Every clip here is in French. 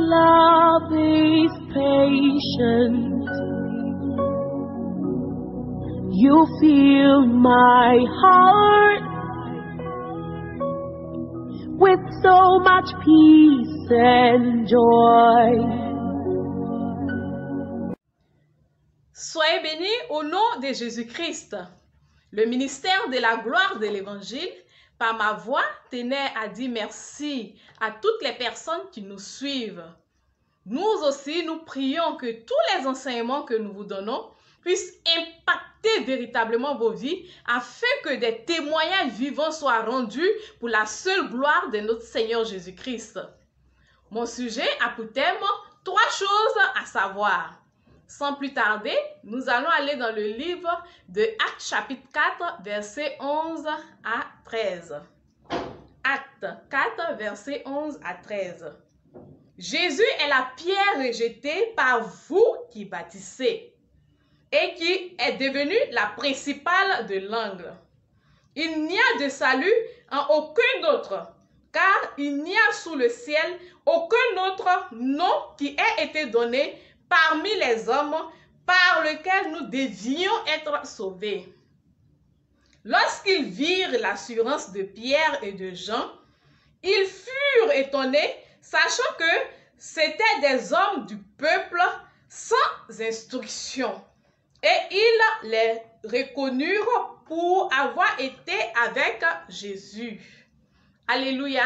love is patient. You fill my heart with so much peace and joy. Soyez bénis au nom de Jésus-Christ. Le ministère de la gloire de l'Évangile, par ma voix, tenait à dire merci à toutes les personnes qui nous suivent. Nous aussi, nous prions que tous les enseignements que nous vous donnons puissent impacter véritablement vos vies afin que des témoignages vivants soient rendus pour la seule gloire de notre Seigneur Jésus-Christ. Mon sujet a pour thème 3 choses à savoir. Sans plus tarder, nous allons aller dans le livre de Actes chapitre 4, versets 11 à 13. Actes 4, versets 11 à 13. Jésus est la pierre rejetée par vous qui bâtissez et qui est devenue la principale de l'angle. Il n'y a de salut en aucun autre, car il n'y a sous le ciel aucun autre nom qui ait été donné parmi les hommes par lequel nous devions être sauvés. Lorsqu'ils virent l'assurance de Pierre et de Jean, ils furent étonnés, sachant que c'étaient des hommes du peuple sans instruction. Et ils les reconnurent pour avoir été avec Jésus. Alléluia.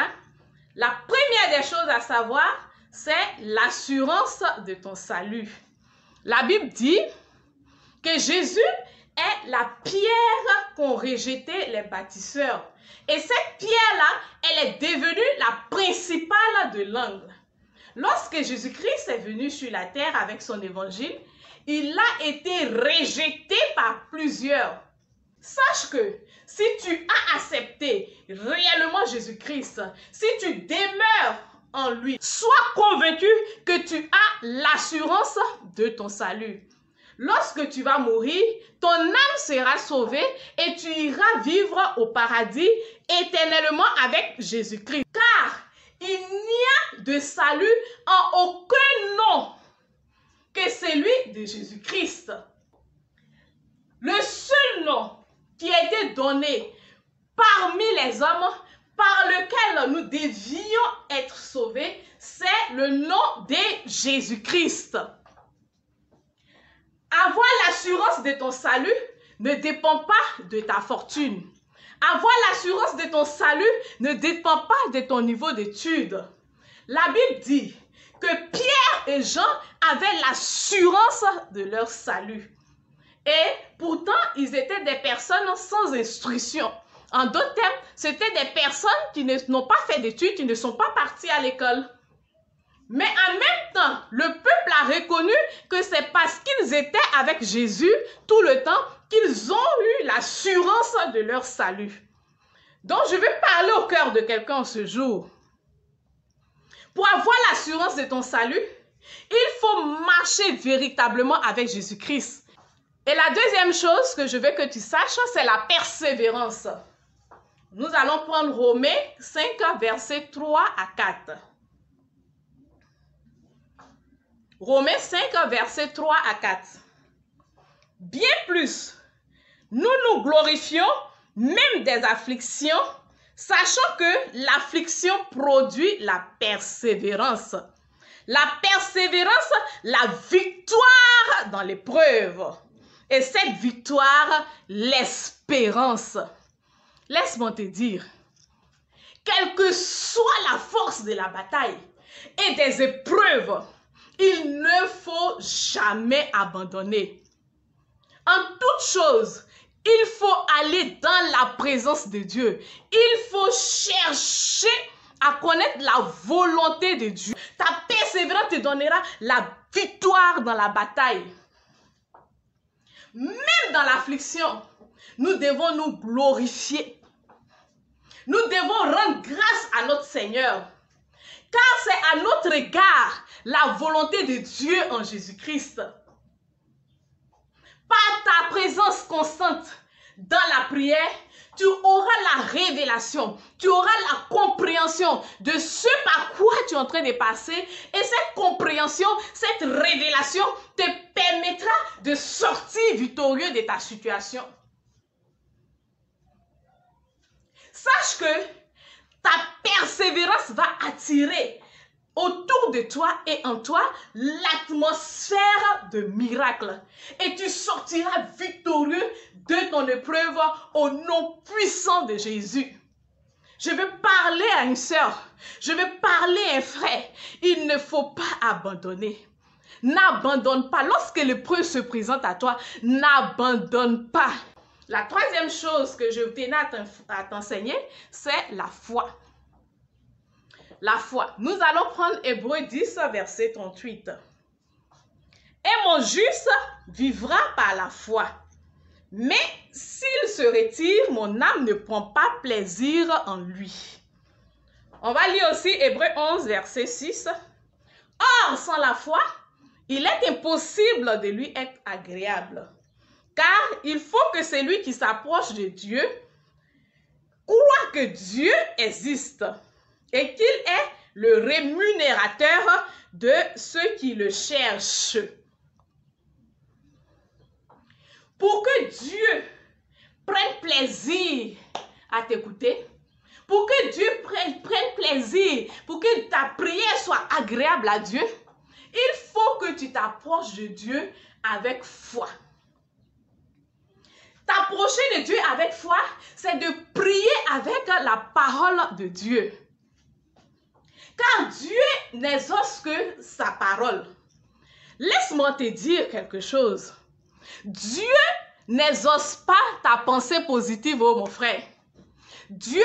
La première des choses à savoir, c'est l'assurance de ton salut. La Bible dit que Jésus est la pierre qu'ont rejetée les bâtisseurs. Et cette pierre-là, elle est devenue la principale de l'angle. Lorsque Jésus-Christ est venu sur la terre avec son évangile, il a été rejeté par plusieurs. Sache que si tu as accepté réellement Jésus-Christ, si tu demeures en lui, sois convaincu que tu as l'assurance de ton salut. Lorsque tu vas mourir, ton âme sera sauvée et tu iras vivre au paradis éternellement avec Jésus-Christ. Car il n'y a de salut en aucun nom que celui de Jésus-Christ. Le seul nom qui a été donné parmi les hommes par lequel nous devions être sauvés, c'est le nom de Jésus-Christ. Avoir l'assurance de ton salut ne dépend pas de ta fortune. Avoir l'assurance de ton salut ne dépend pas de ton niveau d'études. La Bible dit que Pierre et Jean avaient l'assurance de leur salut. Et pourtant, ils étaient des personnes sans instruction. En d'autres termes, c'était des personnes qui n'ont pas fait d'études, qui ne sont pas parties à l'école. Mais en même temps, le peuple a reconnu que c'est parce qu'ils étaient avec Jésus tout le temps qu'ils ont eu l'assurance de leur salut. Donc, je vais parler au cœur de quelqu'un ce jour. Pour avoir l'assurance de ton salut, il faut marcher véritablement avec Jésus-Christ. Et la deuxième chose que je veux que tu saches, c'est la persévérance. Nous allons prendre Romains 5, versets 3 à 4. Romains 5, versets 3 à 4. Bien plus, nous nous glorifions même des afflictions, sachant que l'affliction produit la persévérance. La persévérance, la victoire dans l'épreuve. Et cette victoire, l'espérance. Laisse-moi te dire, quelle que soit la force de la bataille et des épreuves, il ne faut jamais abandonner. En toute chose, il faut aller dans la présence de Dieu. Il faut chercher à connaître la volonté de Dieu. Ta persévérance te donnera la victoire dans la bataille. Même dans l'affliction, nous devons nous glorifier. Nous devons rendre grâce à notre Seigneur. Car c'est à notre égard la volonté de Dieu en Jésus-Christ. Par ta présence constante dans la prière, tu auras la révélation, tu auras la compréhension de ce par quoi tu es en train de passer. Et cette compréhension, cette révélation te permettra de sortir victorieux de ta situation. Sache que ta persévérance va attirer autour de toi et en toi l'atmosphère de miracle. Et tu sortiras victorieux de ton épreuve au nom puissant de Jésus. Je veux parler à une sœur, je veux parler à un frère. Il ne faut pas abandonner. N'abandonne pas. Lorsque l'épreuve se présente à toi, n'abandonne pas. La troisième chose que je tenais à t'enseigner, c'est la foi. La foi. Nous allons prendre Hébreux 10, verset 38. Et mon juste vivra par la foi. Mais s'il se retire, mon âme ne prend pas plaisir en lui. On va lire aussi Hébreux 11, verset 6. Or, sans la foi, il est impossible de lui être agréable. Car il faut que celui qui s'approche de Dieu croit que Dieu existe et qu'il est le rémunérateur de ceux qui le cherchent. Pour que Dieu prenne plaisir à t'écouter, pour que Dieu prenne plaisir, pour que ta prière soit agréable à Dieu, il faut que tu t'approches de Dieu avec foi. T'approcher de Dieu avec foi, c'est de prier avec la parole de Dieu. Car Dieu n'exauce que sa parole. Laisse-moi te dire quelque chose. Dieu n'exauce pas ta pensée positive, oh mon frère. Dieu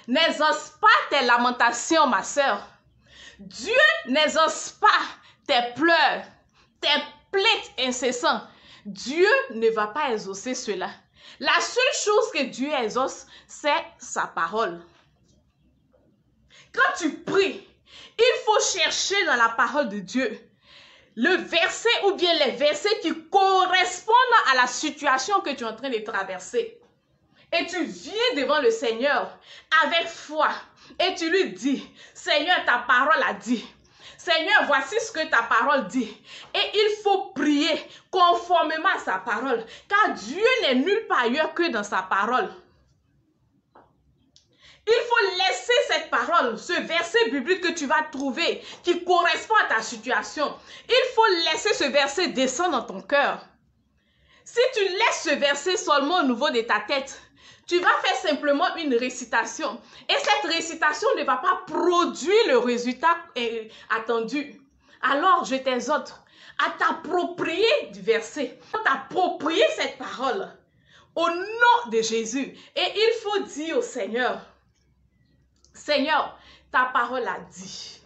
n'exauce pas tes lamentations, ma soeur. Dieu n'exauce pas tes pleurs, tes plaintes incessantes. Dieu ne va pas exaucer cela. La seule chose que Dieu exauce, c'est sa parole. Quand tu pries, il faut chercher dans la parole de Dieu le verset ou bien les versets qui correspondent à la situation que tu es en train de traverser. Et tu viens devant le Seigneur avec foi et tu lui dis, Seigneur, ta parole a dit. Seigneur, voici ce que ta parole dit. Et il faut prier conformément à sa parole. Car Dieu n'est nulle part ailleurs que dans sa parole. Il faut laisser cette parole, ce verset biblique que tu vas trouver, qui correspond à ta situation. Il faut laisser ce verset descendre dans ton cœur. Si tu laisses ce verset seulement au niveau de ta tête, tu vas faire simplement une récitation. Et cette récitation ne va pas produire le résultat attendu. Alors, je t'exhorte à t'approprier du verset, à t'approprier cette parole au nom de Jésus. Et il faut dire au Seigneur, Seigneur, ta parole a dit.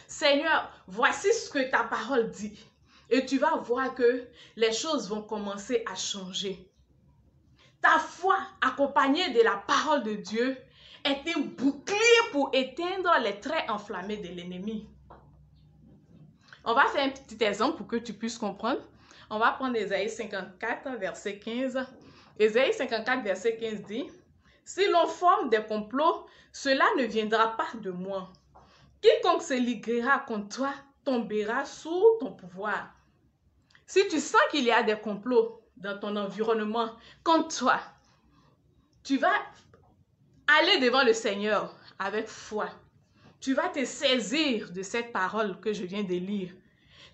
Seigneur, voici ce que ta parole dit. Et tu vas voir que les choses vont commencer à changer. Ta foi, accompagnée de la parole de Dieu, est un bouclier pour éteindre les traits enflammés de l'ennemi. On va faire un petit exemple pour que tu puisses comprendre. On va prendre Ésaïe 54, verset 15. Ésaïe 54, verset 15 dit, « Si l'on forme des complots, cela ne viendra pas de moi. Quiconque se liguera contre toi tombera sous ton pouvoir. » Si tu sens qu'il y a des complots dans ton environnement contre toi, tu vas aller devant le Seigneur avec foi. Tu vas te saisir de cette parole que je viens de lire.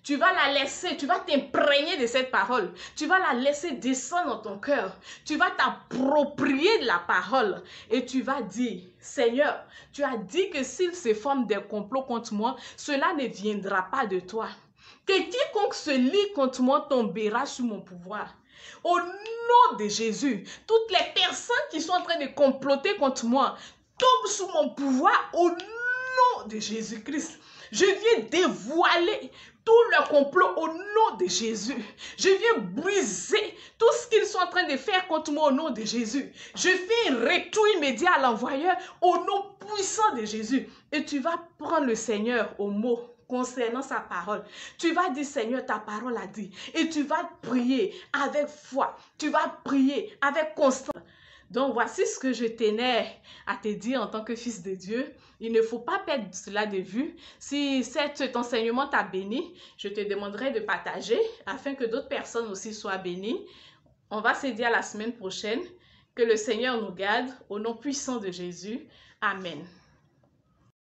Tu vas la laisser, tu vas t'imprégner de cette parole. Tu vas la laisser descendre dans ton cœur. Tu vas t'approprier de la parole et tu vas dire, Seigneur, tu as dit que s'il se forme des complots contre moi, cela ne viendra pas de toi. Que quiconque se lie contre moi tombera sous mon pouvoir. Au nom de Jésus, toutes les personnes qui sont en train de comploter contre moi tombent sous mon pouvoir au nom de Jésus-Christ. Je viens dévoiler tout le complot au nom de Jésus. Je viens briser tout ce qu'ils sont en train de faire contre moi au nom de Jésus. Je fais un retour immédiat à l'envoyeur au nom puissant de Jésus. Et tu vas prendre le Seigneur au mot concernant sa parole. Tu vas dire, Seigneur, ta parole a dit. Et tu vas prier avec foi. Tu vas prier avec constance. Donc, voici ce que je tenais à te dire en tant que fils de Dieu. Il ne faut pas perdre cela de vue. Si cet enseignement t'a béni, je te demanderai de partager afin que d'autres personnes aussi soient bénies. On va se dire à la semaine prochaine. Que le Seigneur nous garde au nom puissant de Jésus. Amen.